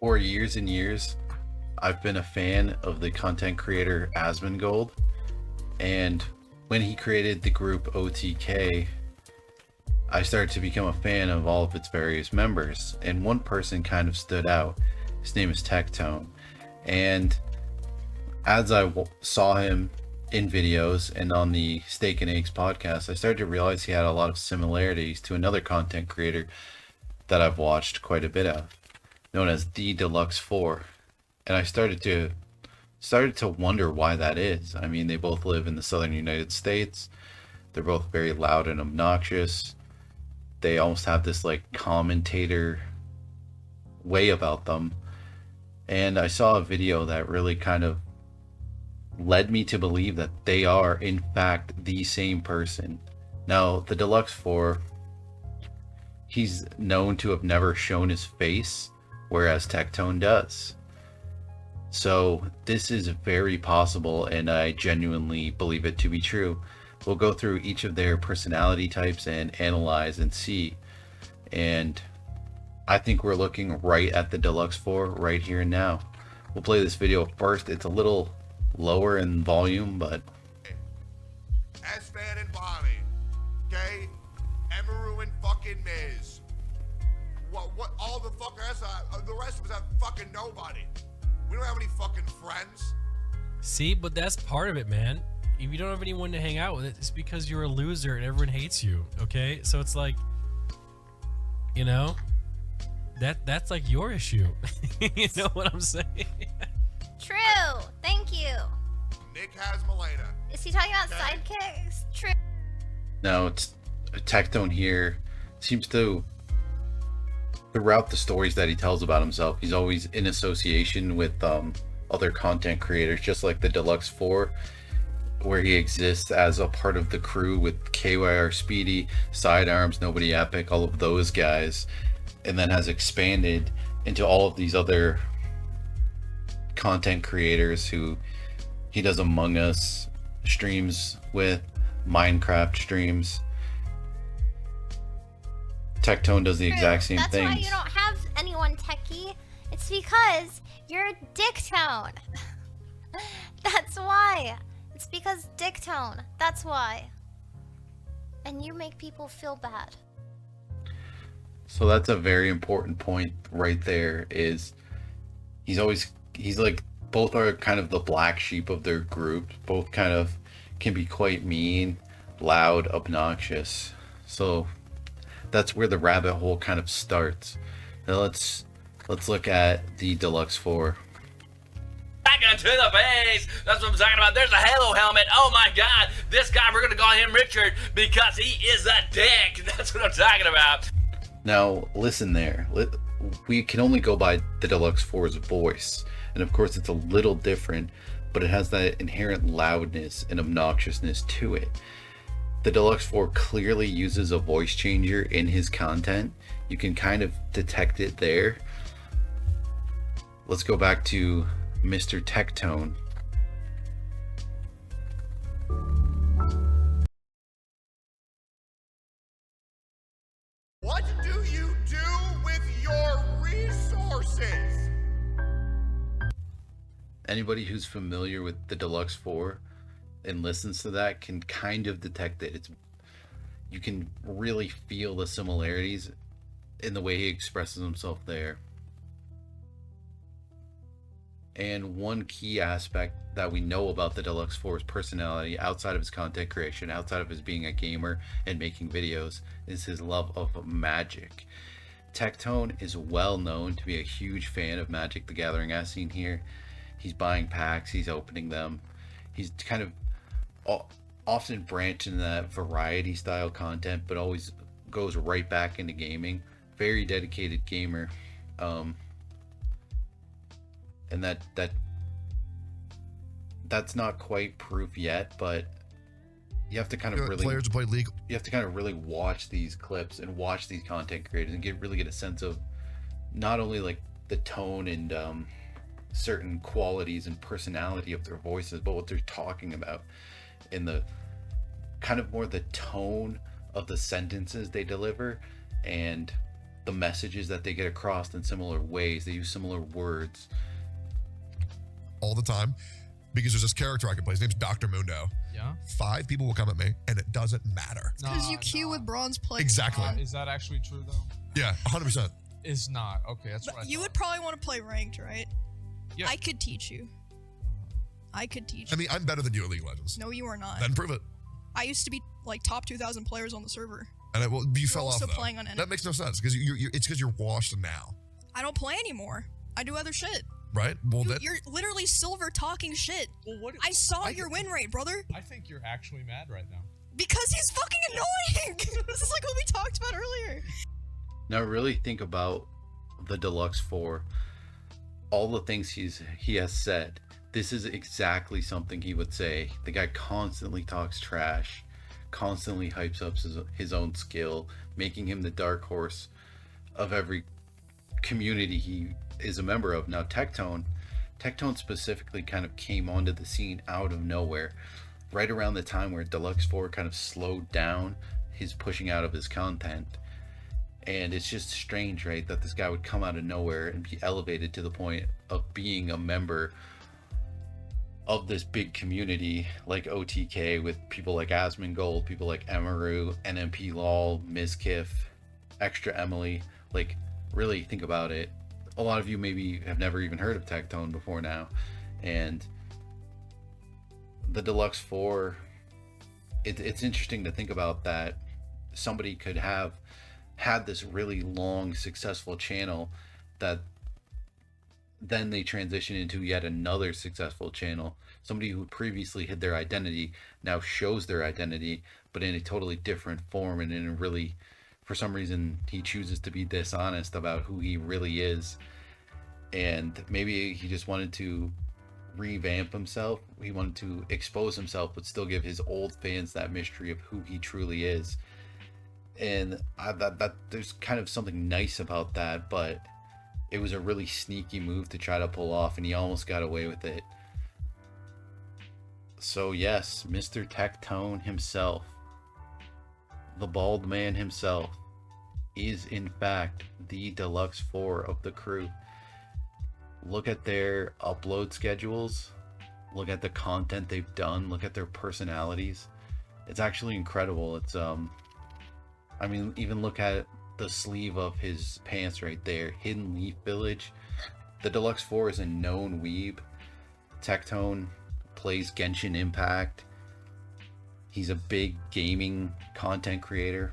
For years and years, I've been a fan of the content creator Asmongold, and when he created the group OTK, I started to become a fan of all of its various members, and one person kind of stood out. His name is Tectone, and as I saw him in videos and on the Steak and Eggs podcast, I started to realize he had a lot of similarities to another content creator that I've watched quite a bit of, known as TheDeluxe4. And I started to wonder why that is. I mean, they both live in the southern United States. They're both very loud and obnoxious. They almost have this like commentator way about them. And I saw a video that really kind of led me to believe that they are in fact the same person. Now, the Deluxe 4, he's known to have never shown his face, whereas Tectone does. So this is very possible, and I genuinely believe it to be true. We'll go through each of their personality types and analyze and see. And I think we're looking right at the Deluxe 4 right here and now. We'll play this video first. It's a little lower in volume, but S-Man and Bonnie, okay? Emaru and fucking Miz. What all the fuckers, the rest of us have fucking nobody. We don't have any fucking friends. See, but that's part of it, man. If you don't have anyone to hang out with, it's because you're a loser and everyone hates you, okay? So it's like, you know, that's like your issue. You know what I'm saying? True. Thank you. Nick has Milena. Is he talking about Okay. sidekicks? True. now it's Tectone here seems to, throughout the stories that he tells about himself, he's always in association with other content creators, just like the Deluxe 4, where he exists as a part of the crew with KYR Speedy, Sidearms, Nobody Epic, all of those guys, and then has expanded into all of these other content creators who he does Among Us streams with, Minecraft streams. Tectone does the True. exact same That's things. why you don't have anyone techie. It's because you're a dicktone. That's why. It's because dicktone. That's why. And you make people feel bad. So that's a very important point right there, is he's like, both are kind of the black sheep of their group. Both kind of can be quite mean, loud, obnoxious. So that's where the rabbit hole kind of starts. Now let's look at the Deluxe 4. Back into the face. That's what I'm talking about. There's a Halo helmet. Oh my god. This guy, we're gonna call him Richard because he is a dick. That's what I'm talking about. Now listen there. We can only go by the Deluxe 4's voice. And of course it's a little different, but it has that inherent loudness and obnoxiousness to it. The Deluxe 4 clearly uses a voice changer in his content. You can kind of detect it there. Let's go back to Mr. Tectone. What do you do with your resources? Anybody who's familiar with the Deluxe 4 and listens to that can kind of detect it. You can really feel the similarities in the way he expresses himself there. And one key aspect that we know about the Deluxe 4's personality, outside of his content creation, outside of his being a gamer and making videos, is his love of magic. Tectone is well known to be a huge fan of Magic the Gathering, as seen here. He's buying packs, he's opening them. He's kind of often branched in that variety style content, but always goes right back into gaming. Very dedicated gamer. And that's not quite proof yet, but you have to kind of really players to play League. You have to kind of really watch these clips and watch these content creators and really get a sense of not only like the tone and certain qualities and personality of their voices, but what they're talking about, in the kind of more the tone of the sentences they deliver, and the messages that they get across in similar ways. They use similar words. All the time, because there's this character I can play. His name's Dr. Mundo. Yeah. 5 people will come at me, and it doesn't matter. Because you queue with bronze players. Exactly. Is that actually true though? Yeah, 100%. Is not. Okay, that's But what I you thought. would probably want to play ranked, right? Yeah. I could teach you. I could teach I you. mean, I'm better than you at League of Legends. No, you are not. Then prove it. I used to be like top 2,000 players on the server. And you fell off also though. playing on That makes no sense because it's because you're washed now, I don't play anymore. I do other shit. right? Well, You're literally silver talking shit. Well, what? I saw your win rate, brother. I think you're actually mad right now. Because he's fucking annoying. This is like what we talked about earlier. Now really think about the Deluxe4. All the things he has said. This is exactly something he would say. The guy constantly talks trash, constantly hypes up his own skill, making him the dark horse of every community he is a member of. Now Tectone specifically kind of came onto the scene out of nowhere, right around the time where Deluxe4 kind of slowed down his pushing out of his content. And it's just strange, right, that this guy would come out of nowhere and be elevated to the point of being a member of this big community like OTK, with people like Asmongold, people like Emaru, NMP Lol, Mizkif, Extra Emily. Like, really think about it. A lot of you maybe have never even heard of Tectone before now. And the Deluxe4, it's interesting to think about that somebody could have had this really long successful channel that then they transition into yet another successful channel. Somebody who previously hid their identity now shows their identity, but in a totally different form, and in a really, for some reason, he chooses to be dishonest about who he really is. And maybe he just wanted to revamp himself. He wanted to expose himself, but still give his old fans that mystery of who he truly is. And that there's kind of something nice about that, but it was a really sneaky move to try to pull off, and he almost got away with it. So yes, Mr. Tectone himself, the bald man himself, is in fact the Deluxe4 of the crew. Look at their upload schedules, look at the content they've done, look at their personalities. It's actually incredible. It's I mean, even look at the sleeve of his pants right there. Hidden Leaf Village. The Deluxe4 is a known weeb. Tectone plays Genshin Impact. He's a big gaming content creator.